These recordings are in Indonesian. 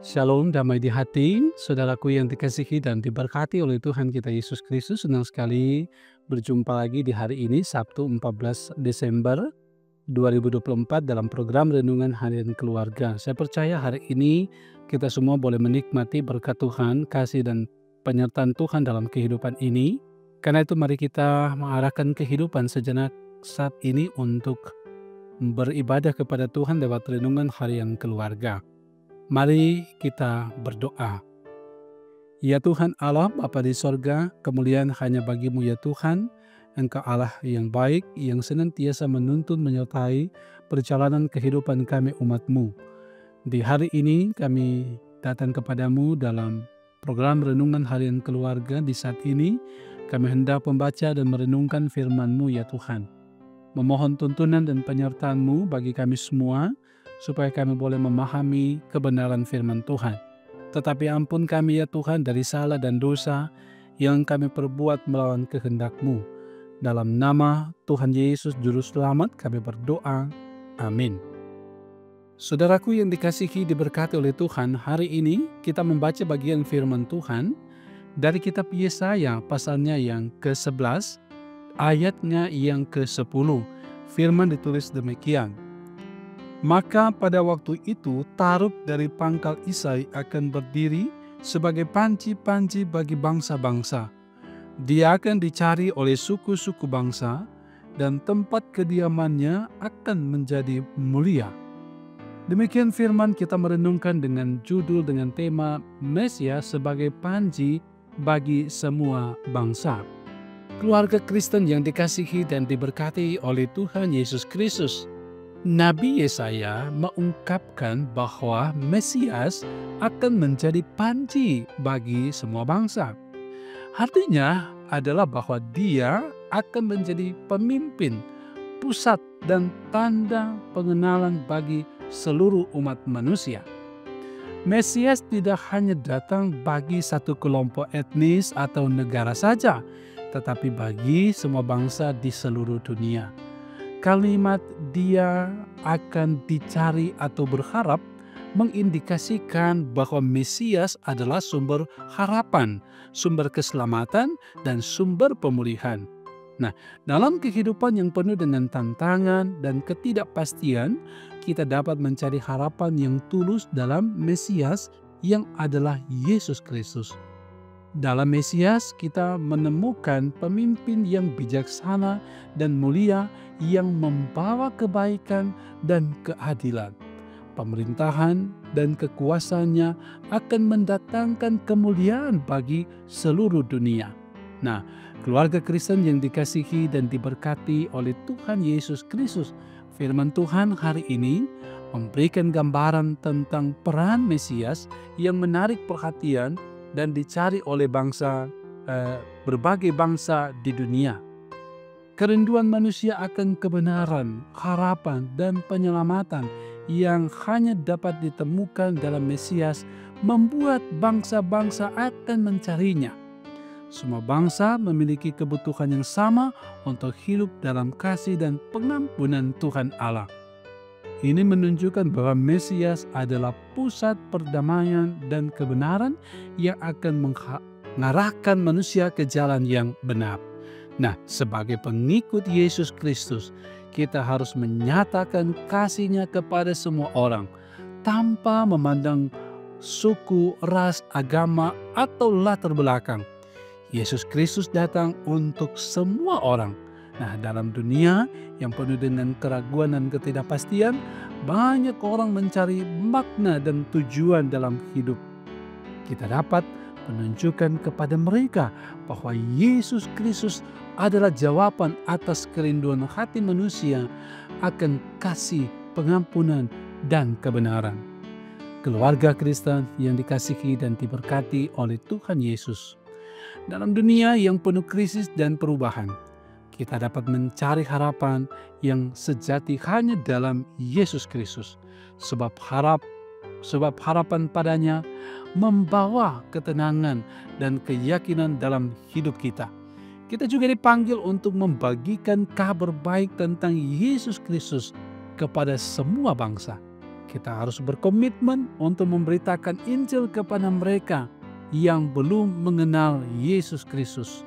Shalom, damai di hati, saudaraku yang dikasihi dan diberkati oleh Tuhan kita Yesus Kristus. Senang sekali berjumpa lagi di hari ini, Sabtu 14 Desember 2024 dalam program Renungan Harian Keluarga. Saya percaya hari ini kita semua boleh menikmati berkat Tuhan, kasih dan penyertaan Tuhan dalam kehidupan ini. Karena itu mari kita mengarahkan kehidupan sejenak saat ini untuk beribadah kepada Tuhan lewat Renungan Harian Keluarga. Mari kita berdoa. Ya Tuhan Allah, Bapa di sorga, kemuliaan hanya bagimu ya Tuhan. Engkau Allah yang baik, yang senantiasa menuntun menyertai perjalanan kehidupan kami umat-Mu. Di hari ini kami datang kepadamu dalam program Renungan Harian Keluarga. Di saat ini kami hendak membaca dan merenungkan firman-Mu ya Tuhan. Memohon tuntunan dan penyertaan-Mu bagi kami semua, supaya kami boleh memahami kebenaran firman Tuhan. Tetapi ampun kami ya Tuhan dari salah dan dosa yang kami perbuat melawan kehendak-Mu. Dalam nama Tuhan Yesus Juru Selamat kami berdoa. Amin. Saudaraku yang dikasihi diberkati oleh Tuhan, hari ini kita membaca bagian firman Tuhan dari kitab Yesaya pasalnya yang ke-11, ayatnya yang ke-10. Firman ditulis demikian. Maka pada waktu itu Tarub dari pangkal Isai akan berdiri sebagai panci-panci bagi bangsa-bangsa. Dia akan dicari oleh suku-suku bangsa dan tempat kediamannya akan menjadi mulia. Demikian firman kita merenungkan dengan judul dengan tema Mesias sebagai panci bagi semua bangsa. Keluarga Kristen yang dikasihi dan diberkati oleh Tuhan Yesus Kristus, Nabi Yesaya mengungkapkan bahwa Mesias akan menjadi panci bagi semua bangsa. Artinya adalah bahwa dia akan menjadi pemimpin, pusat dan tanda pengenalan bagi seluruh umat manusia. Mesias tidak hanya datang bagi satu kelompok etnis atau negara saja, tetapi bagi semua bangsa di seluruh dunia. Kalimat dia akan dicari atau berharap mengindikasikan bahwa Mesias adalah sumber harapan, sumber keselamatan, dan sumber pemulihan. Nah, dalam kehidupan yang penuh dengan tantangan dan ketidakpastian, kita dapat mencari harapan yang tulus dalam Mesias yang adalah Yesus Kristus. Dalam Mesias kita menemukan pemimpin yang bijaksana dan mulia yang membawa kebaikan dan keadilan. Pemerintahan dan kekuasaannya akan mendatangkan kemuliaan bagi seluruh dunia. Nah, keluarga Kristen yang dikasihi dan diberkati oleh Tuhan Yesus Kristus, firman Tuhan hari ini memberikan gambaran tentang peran Mesias yang menarik perhatian dan dicari oleh berbagai bangsa di dunia. Kerinduan manusia akan kebenaran, harapan, dan penyelamatan yang hanya dapat ditemukan dalam Mesias membuat bangsa-bangsa akan mencarinya. Semua bangsa memiliki kebutuhan yang sama untuk hidup dalam kasih dan pengampunan Tuhan Allah. Ini menunjukkan bahwa Mesias adalah pusat perdamaian dan kebenaran yang akan mengarahkan manusia ke jalan yang benar. Nah, sebagai pengikut Yesus Kristus, kita harus menyatakan kasih-Nya kepada semua orang, tanpa memandang suku, ras, agama, atau latar belakang. Yesus Kristus datang untuk semua orang. Nah, dalam dunia yang penuh dengan keraguan dan ketidakpastian, banyak orang mencari makna dan tujuan dalam hidup. Kita dapat menunjukkan kepada mereka bahwa Yesus Kristus adalah jawaban atas kerinduan hati manusia akan kasih, pengampunan, dan kebenaran. Keluarga Kristen yang dikasihi dan diberkati oleh Tuhan Yesus. Dalam dunia yang penuh krisis dan perubahan, kita dapat mencari harapan yang sejati hanya dalam Yesus Kristus. Sebab harapan padanya membawa ketenangan dan keyakinan dalam hidup kita. Kita juga dipanggil untuk membagikan kabar baik tentang Yesus Kristus kepada semua bangsa. Kita harus berkomitmen untuk memberitakan Injil kepada mereka yang belum mengenal Yesus Kristus.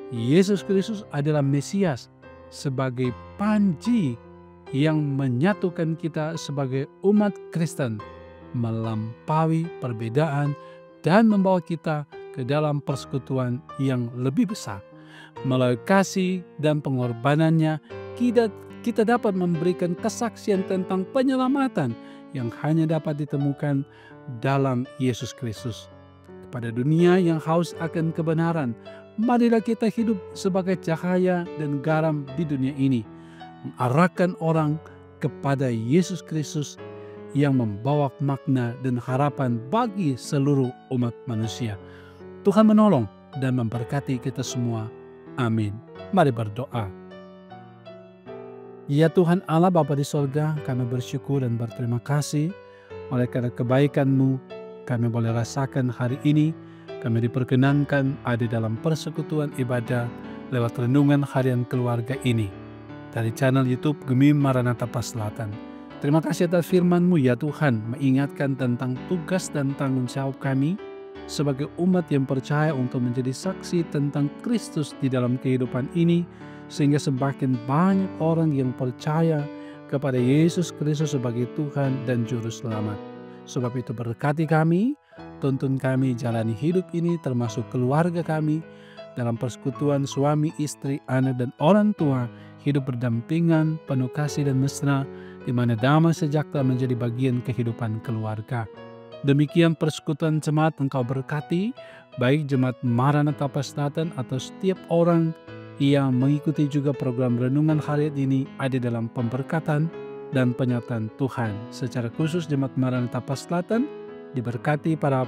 Yesus Kristus adalah Mesias sebagai panji yang menyatukan kita sebagai umat Kristen, melampaui perbedaan dan membawa kita ke dalam persekutuan yang lebih besar. Melalui kasih dan pengorbanannya, kita dapat memberikan kesaksian tentang penyelamatan yang hanya dapat ditemukan dalam Yesus Kristus. Kepada dunia yang haus akan kebenaran, marilah kita hidup sebagai cahaya dan garam di dunia ini, mengarahkan orang kepada Yesus Kristus yang membawa makna dan harapan bagi seluruh umat manusia. Tuhan menolong dan memberkati kita semua. Amin. Mari berdoa. Ya Tuhan Allah Bapa di sorga, kami bersyukur dan berterima kasih oleh karena kebaikan-Mu kami boleh rasakan hari ini. Kami diperkenankan ada dalam persekutuan ibadah lewat renungan harian keluarga ini dari channel YouTube Gemi Maranatha Paslatan. Terima kasih atas firman-Mu ya Tuhan, mengingatkan tentang tugas dan tanggung jawab kami sebagai umat yang percaya untuk menjadi saksi tentang Kristus di dalam kehidupan ini, sehingga semakin banyak orang yang percaya kepada Yesus Kristus sebagai Tuhan dan Juru Selamat. Sebab itu berkati kami, tuntun kami jalani hidup ini termasuk keluarga kami dalam persekutuan suami, istri, anak, dan orang tua, hidup berdampingan, penuh kasih dan mesra, di mana damai sejahtera menjadi bagian kehidupan keluarga. Demikian persekutuan jemaat Engkau berkati, baik jemaat Maranatha Paslatan atau setiap orang yang mengikuti juga program renungan harian ini ada dalam pemberkatan dan penyertaan Tuhan. Secara khusus jemaat Maranatha Paslatan diberkati para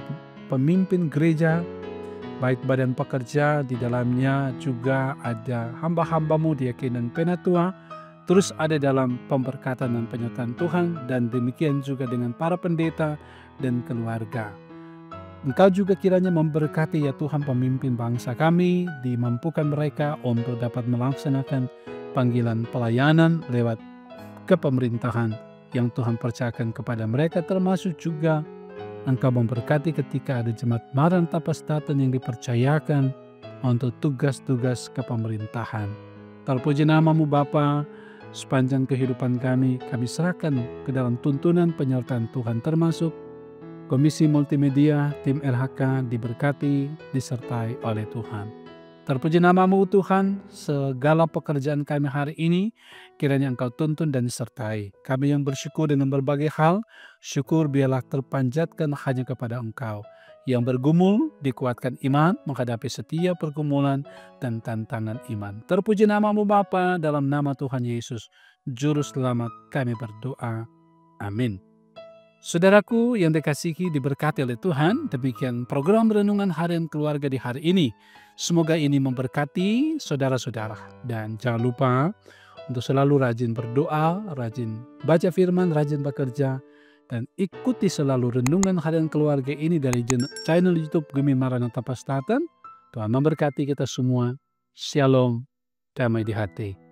pemimpin gereja, baik badan pekerja, di dalamnya juga ada hamba-hamba-Mu diaken dan penatua, terus ada dalam pemberkatan dan penyertaan Tuhan, dan demikian juga dengan para pendeta dan keluarga. Engkau juga kiranya memberkati ya Tuhan pemimpin bangsa kami, dimampukan mereka untuk dapat melaksanakan panggilan pelayanan lewat kepemerintahan yang Tuhan percayakan kepada mereka, termasuk juga Engkau memberkati ketika ada jemaat Maranatha Paslatan yang dipercayakan untuk tugas-tugas kepemerintahan. Terpuji nama-Mu Bapa, sepanjang kehidupan kami serahkan ke dalam tuntunan penyertaan Tuhan, termasuk Komisi Multimedia, tim LHK diberkati, disertai oleh Tuhan. Terpuji nama-Mu Tuhan, segala pekerjaan kami hari ini kiranya Engkau tuntun dan sertai. Kami yang bersyukur dengan berbagai hal, syukur biarlah terpanjatkan hanya kepada Engkau. Yang bergumul dikuatkan iman menghadapi setiap pergumulan dan tantangan iman. Terpuji nama-Mu Bapa, dalam nama Tuhan Yesus, Juru Selamat kami berdoa. Amin. Saudaraku yang dikasihi diberkati oleh Tuhan, demikian program Renungan Harian Keluarga di hari ini. Semoga ini memberkati saudara-saudara. Dan jangan lupa untuk selalu rajin berdoa, rajin baca firman, rajin bekerja, dan ikuti selalu Renungan Harian Keluarga ini dari channel YouTube Gemi Maranatha Paslatan. Tuhan memberkati kita semua. Shalom, damai di hati.